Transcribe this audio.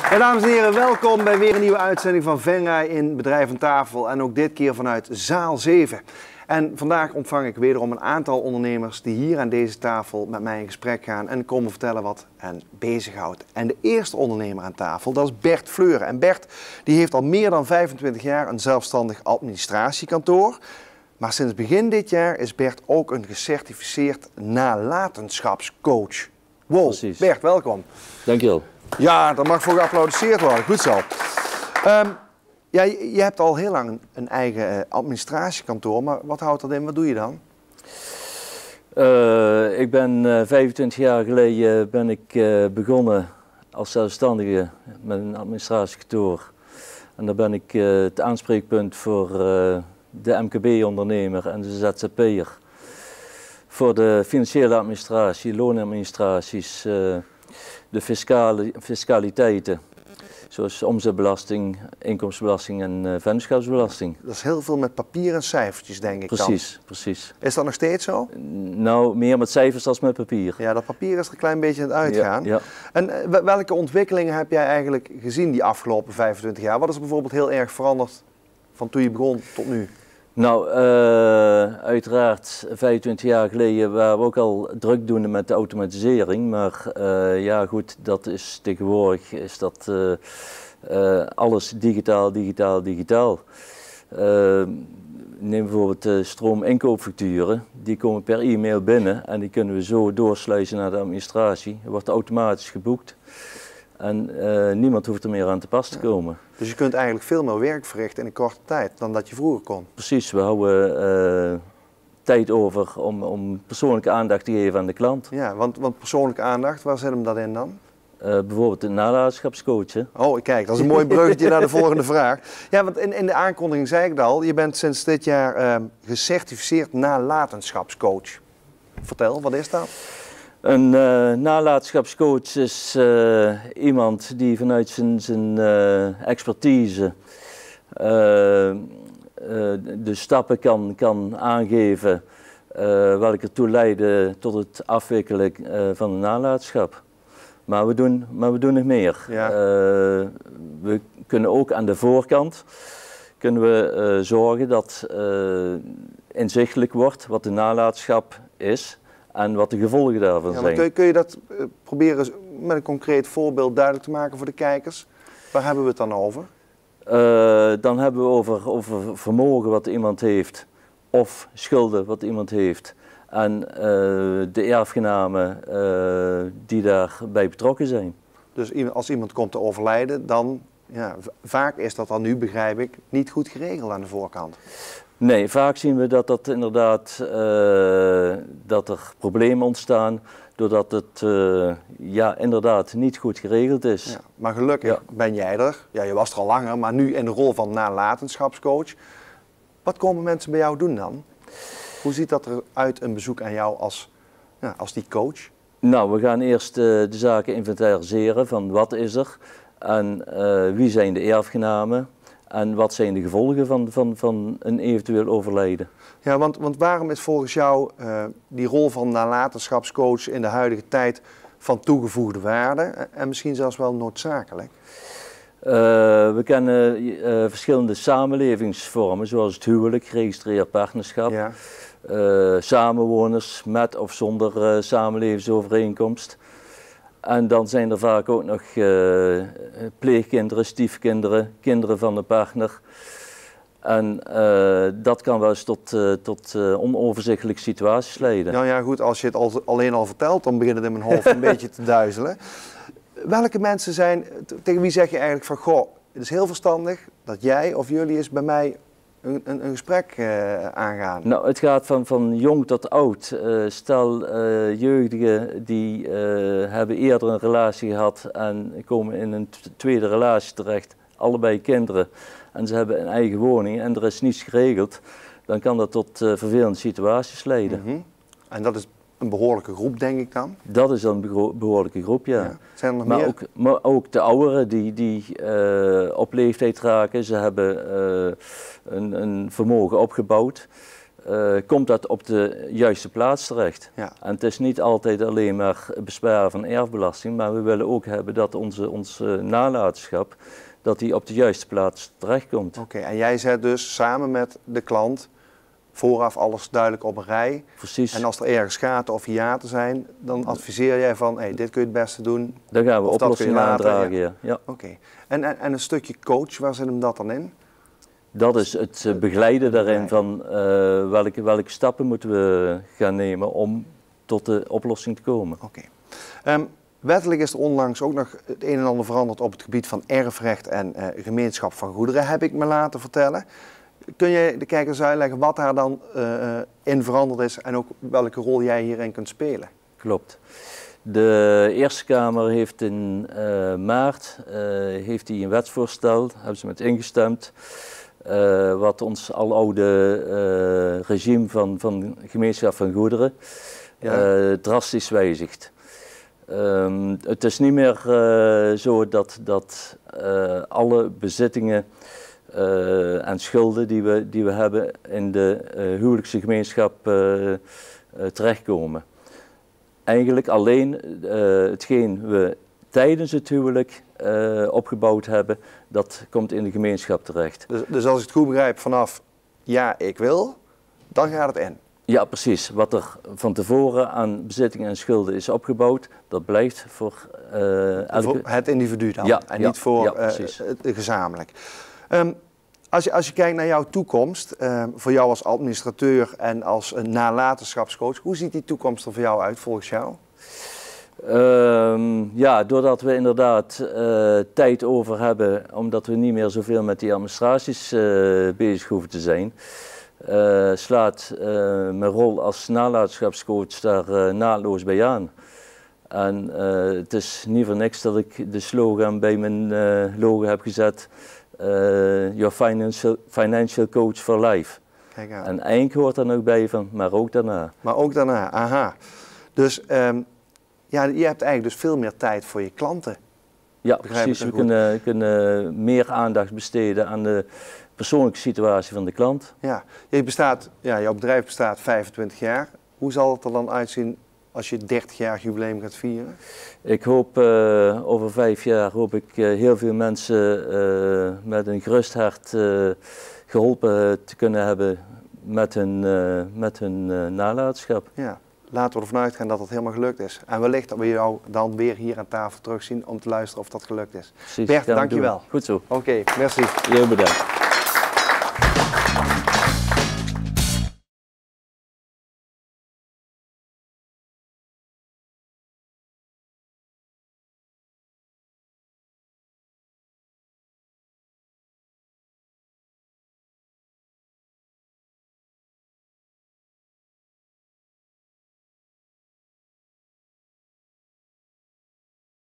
Ja, dames en heren, welkom bij weer een nieuwe uitzending van Venray in Bedrijf aan Tafel. En ook dit keer vanuit zaal 7. En vandaag ontvang ik wederom een aantal ondernemers die hier aan deze tafel met mij in gesprek gaan en komen vertellen wat hen bezighoudt. En de eerste ondernemer aan tafel, dat is Bert Fleuren. En Bert die heeft al meer dan 25 jaar een zelfstandig administratiekantoor. Maar sinds begin dit jaar is Bert ook een gecertificeerd nalatenschapscoach. Wow, precies. Bert, welkom. Dankjewel. Ja, daar mag voor geapplaudisseerd worden. Goed zo. Ja, je hebt al heel lang een eigen administratiekantoor, maar wat houdt dat in? Wat doe je dan? Ik ben 25 jaar geleden begonnen als zelfstandige met een administratiekantoor. En daar ben ik het aanspreekpunt voor de MKB-ondernemer en de ZZP'er. Voor de financiële administratie, loonadministraties, de fiscaliteiten. Zoals omzetbelasting, inkomstenbelasting en vennootschapsbelasting. Dat is heel veel met papier en cijfertjes, denk ik. Precies, precies. Is dat nog steeds zo? Nou, meer met cijfers dan met papier. Ja, dat papier is er een klein beetje aan het uitgaan. Ja, ja. En welke ontwikkelingen heb jij eigenlijk gezien die afgelopen 25 jaar? Wat is er bijvoorbeeld heel erg veranderd van toen je begon tot nu? Nou, uiteraard 25 jaar geleden waren we ook al drukdoende met de automatisering, maar ja goed, dat is tegenwoordig alles digitaal. Neem bijvoorbeeld de stroominkoopfacturen, die komen per e-mail binnen en die kunnen we zo doorsluizen naar de administratie. Er wordt automatisch geboekt en niemand hoeft er meer aan te pas te komen. Dus je kunt eigenlijk veel meer werk verrichten in een korte tijd dan dat je vroeger kon. Precies, we houden tijd over om persoonlijke aandacht te geven aan de klant. Ja, want persoonlijke aandacht, waar zit hem dat in dan? Bijvoorbeeld een nalatenschapscoach. Hè? Oh, kijk, dat is een mooi bruggetje naar de volgende vraag. Ja, want in de aankondiging zei ik het al, je bent sinds dit jaar gecertificeerd nalatenschapscoach. Vertel, wat is dat? Een nalatenschapscoach is iemand die vanuit zijn expertise de stappen kan aangeven welke ertoe leiden tot het afwikkelen van een nalatenschap. Maar we doen nog meer. Ja. We kunnen ook aan de voorkant zorgen dat inzichtelijk wordt wat de nalatenschap is. En wat de gevolgen daarvan zijn. Kun je dat proberen met een concreet voorbeeld duidelijk te maken voor de kijkers? Waar hebben we het dan over? Dan hebben we over vermogen wat iemand heeft of schulden wat iemand heeft. En de erfgenamen die daarbij betrokken zijn. Dus als iemand komt te overlijden, dan vaak is dat dan nu, begrijp ik, niet goed geregeld aan de voorkant. Nee, vaak zien we dat dat er problemen ontstaan doordat het inderdaad niet goed geregeld is. Ja, maar gelukkig ben jij er. Ja, je was er al langer, maar nu in de rol van nalatenschapscoach. Wat komen mensen bij jou doen dan? Hoe ziet dat eruit, een bezoek aan jou als die coach? Nou, we gaan eerst de zaken inventariseren van wat is er en wie zijn de erfgenamen. En wat zijn de gevolgen van een eventueel overlijden? Ja, want waarom is volgens jou die rol van nalatenschapscoach in de huidige tijd van toegevoegde waarde en misschien zelfs wel noodzakelijk? We kennen verschillende samenlevingsvormen zoals het huwelijk, geregistreerd partnerschap, samenwoners met of zonder samenlevingsovereenkomst. En dan zijn er vaak ook nog pleegkinderen, stiefkinderen, kinderen van de partner. En dat kan wel eens tot onoverzichtelijke situaties leiden. Nou ja, goed, als je het alleen al vertelt, dan begint het in mijn hoofd een beetje te duizelen. Welke mensen tegen wie zeg je eigenlijk van, goh, het is heel verstandig dat jij of jullie eens bij mij een gesprek aangaan? Nou, het gaat van jong tot oud. Stel jeugdigen die hebben eerder een relatie gehad en komen in een tweede relatie terecht, allebei kinderen, en ze hebben een eigen woning en er is niets geregeld, dan kan dat tot vervelende situaties leiden. Mm-hmm. En dat is een behoorlijke groep, denk ik dan? Dat is een behoorlijke groep, ja. Zijn er nog maar meer? Maar ook de ouderen die op leeftijd raken, ze hebben een vermogen opgebouwd. komt dat op de juiste plaats terecht. Ja. En het is niet altijd alleen maar besparen van erfbelasting, maar we willen ook hebben dat onze nalatenschap dat die op de juiste plaats terechtkomt. Oké, en jij zet dus samen met de klant vooraf alles duidelijk op een rij. Precies. En als er ergens gaten of hiaten zijn, dan adviseer jij van, hey, dit kun je het beste doen. Dan gaan we of oplossingen aandragen, ja. ja. Oké. En een stukje coach, waar zit hem dat dan in? Dat is het begeleiden daarin van welke stappen moeten we gaan nemen om tot de oplossing te komen. Oké. Wettelijk is er onlangs ook nog het een en ander veranderd op het gebied van erfrecht en gemeenschap van goederen, heb ik me laten vertellen. Kun je de kijkers uitleggen wat daar dan in veranderd is en ook welke rol jij hierin kunt spelen? Klopt. De Eerste Kamer heeft in maart heeft die een wetsvoorstel, hebben ze met ingestemd, wat ons aloude regime van gemeenschap van goederen drastisch wijzigt. Het is niet meer zo dat alle bezittingen en schulden die we hebben in de huwelijkse gemeenschap terechtkomen. Eigenlijk alleen hetgeen we tijdens het huwelijk opgebouwd hebben, dat komt in de gemeenschap terecht. Dus als ik het goed begrijp, vanaf ja, ik wil, dan gaat het in? Ja, precies. Wat er van tevoren aan bezittingen en schulden is opgebouwd, dat blijft voor het individu dan, ja, en niet voor het gezamenlijk. Als je kijkt naar jouw toekomst, voor jou als administrateur en als nalatenschapscoach, hoe ziet die toekomst er voor jou uit volgens jou? Ja, doordat we inderdaad tijd over hebben, omdat we niet meer zoveel met die administraties bezig hoeven te zijn, slaat mijn rol als nalatenschapscoach daar naadloos bij aan. En het is niet voor niks dat ik de slogan bij mijn logo heb gezet, Your financial coach for life. Kijk aan. En eind hoort er nog bij van, maar ook daarna. Maar ook daarna, aha. Dus ja, je hebt eigenlijk dus veel meer tijd voor je klanten. Ja, precies. We kunnen meer aandacht besteden aan de persoonlijke situatie van de klant. Ja, jouw bedrijf bestaat 25 jaar. Hoe zal het er dan uitzien als je 30-jarig jubileum gaat vieren? Ik hoop over 5 jaar heel veel mensen met een gerust hart geholpen te kunnen hebben met hun nalatenschap. Ja, laten we ervan uitgaan dat het helemaal gelukt is. En wellicht dat we jou dan weer hier aan tafel terugzien om te luisteren of dat gelukt is. Precies, Bert, dankjewel. Goed zo. Oké, merci. Heel bedankt.